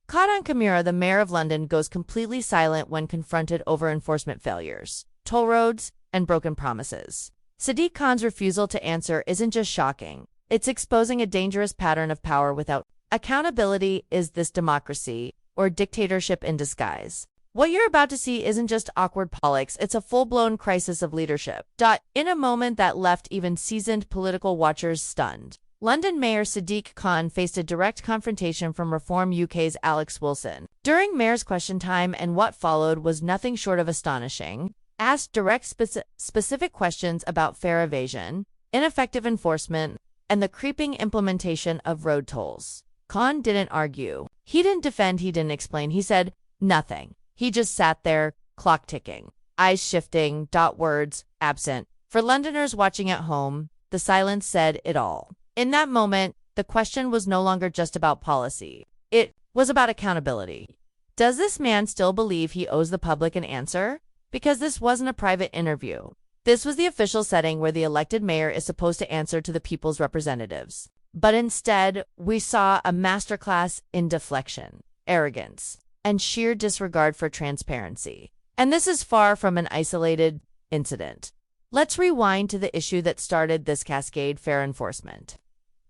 Caught on camera, the mayor of London goes completely silent when confronted over enforcement failures, toll roads, and broken promises. Sadiq Khan's refusal to answer isn't just shocking, it's exposing a dangerous pattern of power without accountability. Is this democracy or dictatorship in disguise? What you're about to see isn't just awkward politics, it's a full-blown crisis of leadership. In a moment that left even seasoned political watchers stunned. London Mayor Sadiq Khan faced a direct confrontation from Reform UK's Alex Wilson. During Mayor's question time, and what followed was nothing short of astonishing. Asked direct specific questions about fare evasion, ineffective enforcement, and the creeping implementation of road tolls. Khan didn't argue. He didn't defend, he didn't explain. He said nothing. He just sat there, clock ticking, eyes shifting, words absent. For Londoners watching at home, the silence said it all. In that moment, the question was no longer just about policy. It was about accountability. Does this man still believe he owes the public an answer? Because this wasn't a private interview. This was the official setting where the elected mayor is supposed to answer to the people's representatives. But instead, we saw a masterclass in deflection, arrogance, and sheer disregard for transparency. And this is far from an isolated incident. Let's rewind to the issue that started this cascade: fare enforcement.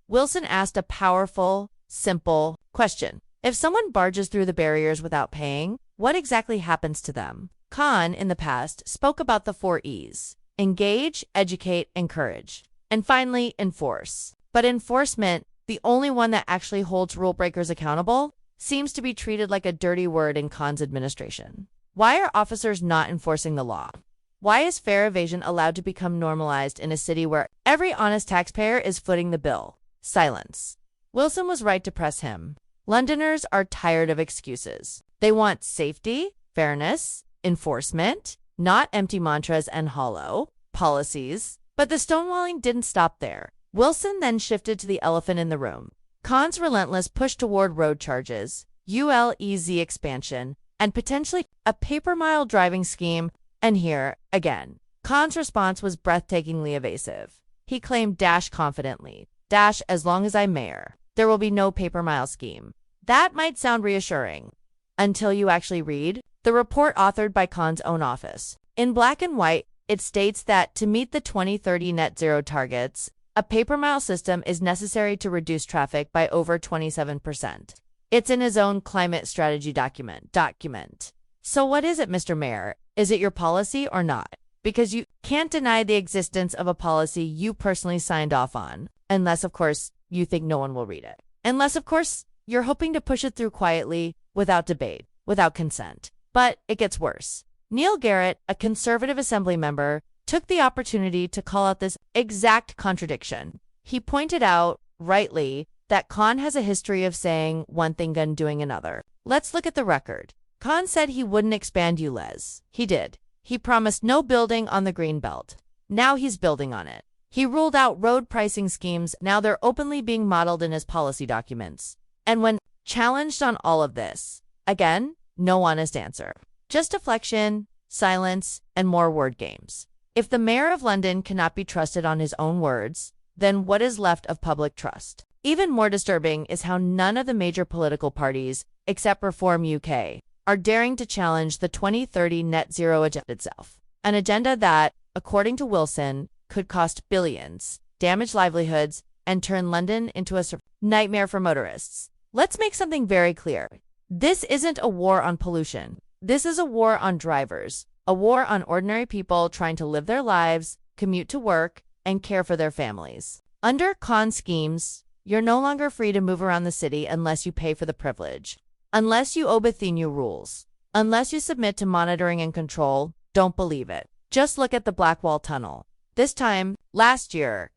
Wilson asked a powerful, simple question. If someone barges through the barriers without paying, what exactly happens to them? Khan, in the past, spoke about the 4 E's: engage, educate, encourage, and finally, enforce. But enforcement, the only one that actually holds rule breakers accountable, seems to be treated like a dirty word in Khan's administration. Why are officers not enforcing the law? Why is fare evasion allowed to become normalized in a city where every honest taxpayer is footing the bill? Silence. Wilson was right to press him. Londoners are tired of excuses. They want safety, fairness, enforcement, not empty mantras and hollow policies. But the stonewalling didn't stop there. Wilson then shifted to the elephant in the room: Khan's relentless push toward road charges, ULEZ expansion, and potentially a paper-mile driving scheme. And here, again, Khan's response was breathtakingly evasive. He claimed confidently, as long as I'm mayor, there will be no paper-mile scheme. That might sound reassuring, until you actually read the report authored by Khan's own office. In black and white, it states that to meet the 2030 net zero targets, a paper-mile system is necessary to reduce traffic by over 27%. It's in his own climate strategy document. So what is it, Mr. Mayor? Is it your policy or not? Because you can't deny the existence of a policy you personally signed off on, unless, of course, you think no one will read it. Unless, of course, you're hoping to push it through quietly, without debate, without consent. But it gets worse. Neil Garrett, a conservative assembly member, took the opportunity to call out this exact contradiction. He pointed out, rightly, that Khan has a history of saying one thing and doing another. Let's look at the record. Khan said he wouldn't expand ULEZ. He did. He promised no building on the green belt. Now he's building on it. He ruled out road pricing schemes. Now they're openly being modeled in his policy documents. And when challenged on all of this, again, no honest answer. Just deflection, silence, and more word games. If the mayor of London cannot be trusted on his own words, then what is left of public trust? Even more disturbing is how none of the major political parties, except Reform UK, are daring to challenge the 2030 net zero agenda itself. An agenda that, according to Wilson, could cost billions, damage livelihoods, and turn London into a nightmare for motorists. Let's make something very clear. This isn't a war on pollution. This is a war on drivers, a war on ordinary people trying to live their lives, commute to work, and care for their families. Under Khan schemes, you're no longer free to move around the city unless you pay for the privilege. Unless you obey new rules. Unless you submit to monitoring and control, don't believe it. Just look at the Blackwall Tunnel. This time, last year,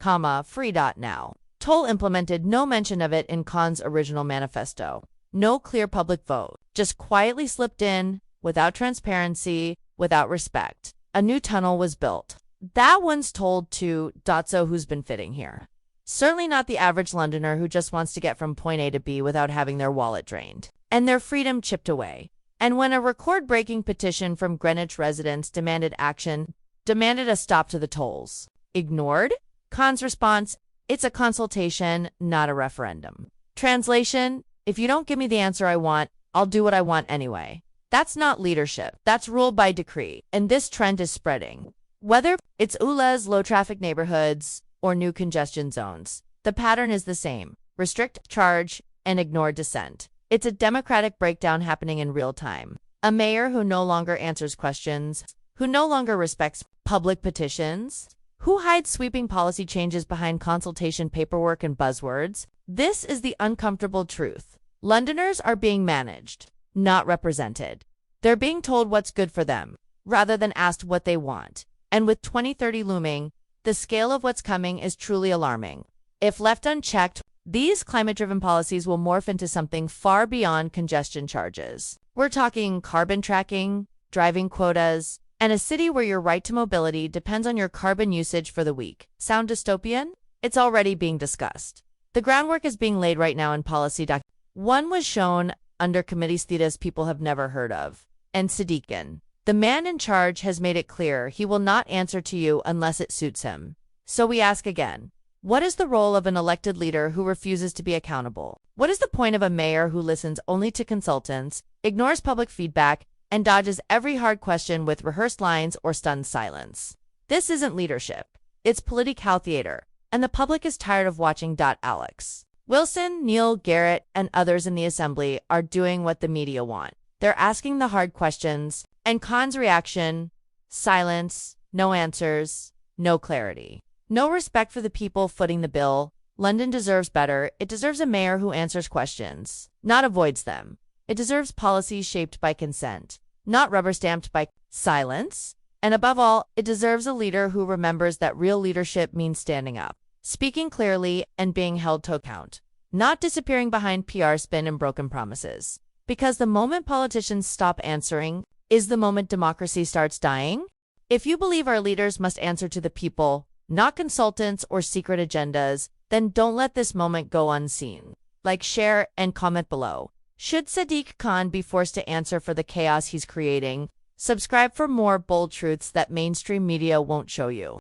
free. Now. Toll implemented, no mention of it in Khan's original manifesto. No clear public vote. Just quietly slipped in, without transparency, without respect. A new tunnel was built. That one's told to so who's been fitting here. Certainly not the average Londoner who just wants to get from point A to B without having their wallet drained and their freedom chipped away. And when a record-breaking petition from Greenwich residents demanded a stop to the tolls. Ignored? Khan's response: it's a consultation, not a referendum. Translation: if you don't give me the answer I want, I'll do what I want anyway. That's not leadership. That's rule by decree. And this trend is spreading. Whether it's ULEZ, low-traffic neighborhoods, or new congestion zones, the pattern is the same. Restrict, charge, and ignore dissent. It's a democratic breakdown happening in real time. A mayor who no longer answers questions, who no longer respects public petitions, who hides sweeping policy changes behind consultation paperwork and buzzwords. This is the uncomfortable truth. Londoners are being managed, not represented. They're being told what's good for them, rather than asked what they want. And with 2030 looming, the scale of what's coming is truly alarming. If left unchecked, these climate-driven policies will morph into something far beyond congestion charges. We're talking carbon tracking, driving quotas, and a city where your right to mobility depends on your carbon usage for the week. Sound dystopian? It's already being discussed. The groundwork is being laid right now in policy documents. One was shown under committee status people have never heard of, and Sadiq Khan. The man in charge has made it clear he will not answer to you unless it suits him. So we ask again, what is the role of an elected leader who refuses to be accountable? What is the point of a mayor who listens only to consultants, ignores public feedback, and dodges every hard question with rehearsed lines or stunned silence? This isn't leadership. It's political theater, and the public is tired of watching. Alex Wilson, Neil Garrett, and others in the assembly are doing what the media want. They're asking the hard questions, and Khan's reaction: silence, no answers, no clarity. No respect for the people footing the bill. London deserves better. It deserves a mayor who answers questions, not avoids them. It deserves policies shaped by consent, not rubber-stamped by silence. And above all, it deserves a leader who remembers that real leadership means standing up, speaking clearly, and being held to account, not disappearing behind PR spin and broken promises. Because the moment politicians stop answering is the moment democracy starts dying. If you believe our leaders must answer to the people, not consultants or secret agendas, then don't let this moment go unseen. Like, share, and comment below. Should Sadiq Khan be forced to answer for the chaos he's creating? Subscribe for more bold truths that mainstream media won't show you.